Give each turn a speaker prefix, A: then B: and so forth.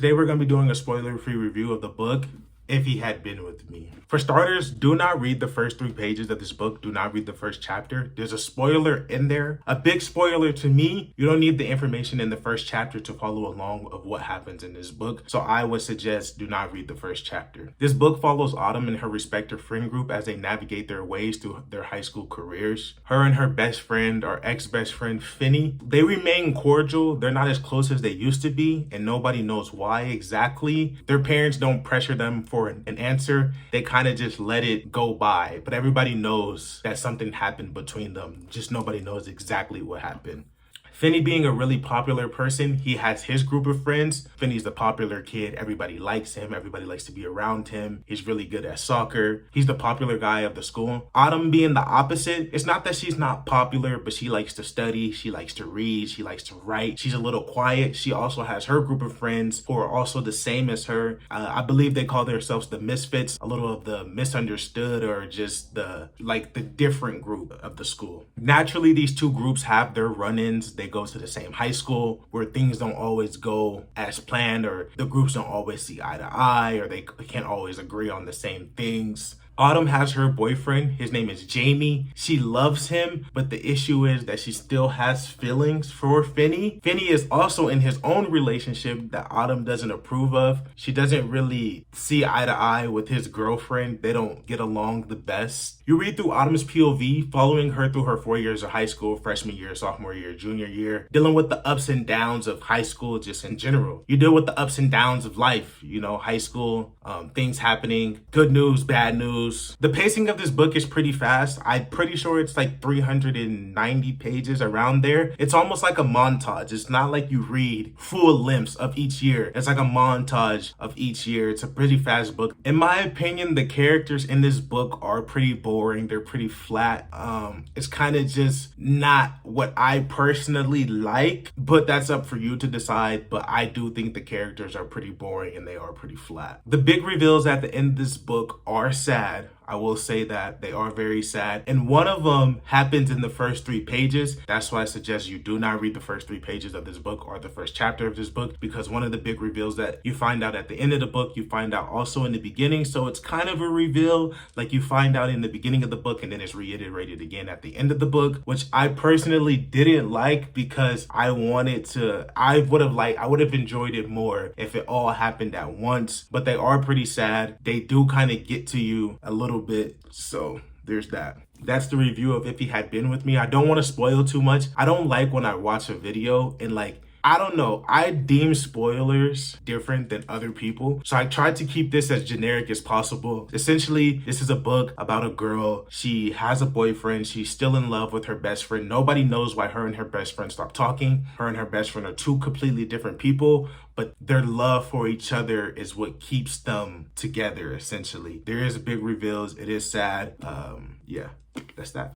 A: Today we're going to be doing a spoiler-free review of the book, If He Had Been With Me. For starters, do not read the first 3 pages of this book. Do not read the first chapter. There's a spoiler in there. A big spoiler to me. You don't need the information in the first chapter to follow along of what happens in this book. So I would suggest do not read the first chapter. This book follows Autumn and her respective friend group as they navigate their ways through their high school careers. Her and her best friend, or ex-best friend, Finney, they remain cordial. They're not as close as they used to be, and nobody knows why exactly. Their parents don't pressure them for an answer. They kind of just let it go by, but everybody knows that something happened between them. Just nobody knows exactly what happened. Finney being a really popular person, he has his group of friends. Finney's the popular kid. Everybody likes him. Everybody likes to be around him. He's really good at soccer. He's the popular guy of the school. Autumn being the opposite. It's not that she's not popular, but she likes to study. She likes to read. She likes to write. She's a little quiet. She also has her group of friends who are also the same as her. I believe they call themselves the misfits, a little of the misunderstood, or just the different group of the school. Naturally, these two groups have their run-ins. They go to the same high school where things don't always go as planned, or the groups don't always see eye to eye, or they can't always agree on the same things. Autumn has her boyfriend. His name is Jamie. She loves him, but the issue is that she still has feelings for Finney. Finney is also in his own relationship that Autumn doesn't approve of. She doesn't really see eye to eye with his girlfriend. They don't get along the best. You read through Autumn's POV, following her through her 4 years of high school, freshman year, sophomore year, junior year, dealing with the ups and downs of high school just in general. You deal with the ups and downs of life, high school, things happening, good news, bad news. The pacing of this book is pretty fast. I'm pretty sure it's like 390 pages, around there. It's almost like a montage. It's not like you read full lengths of each year. It's like a montage of each year. It's a pretty fast book. In my opinion, the characters in this book are pretty boring. They're pretty flat. It's kind of just not what I personally like, but that's up for you to decide. But I do think the characters are pretty boring and they are pretty flat. The big reveals at the end of this book are sad. I will say that they are very sad. And one of them happens in the first 3 pages. That's why I suggest you do not read the first 3 pages of this book or the first chapter of this book, because one of the big reveals that you find out at the end of the book, you find out also in the beginning. So it's kind of a reveal, like you find out in the beginning of the book and then it's reiterated again at the end of the book, which I personally didn't like, because I would have enjoyed it more if it all happened at once. But they are pretty sad. They do kind of get to you a little bit, so there's that. That's the review of If He Had Been With Me. I don't want to spoil too much. I don't like when I watch a video and I don't know, I deem spoilers different than other people. So I tried to keep this as generic as possible. Essentially, this is a book about a girl. She has a boyfriend. She's still in love with her best friend. Nobody knows why her and her best friend stopped talking. Her and her best friend are 2 completely different people, but their love for each other is what keeps them together, essentially. There is big reveals. It is sad. Yeah, that's that.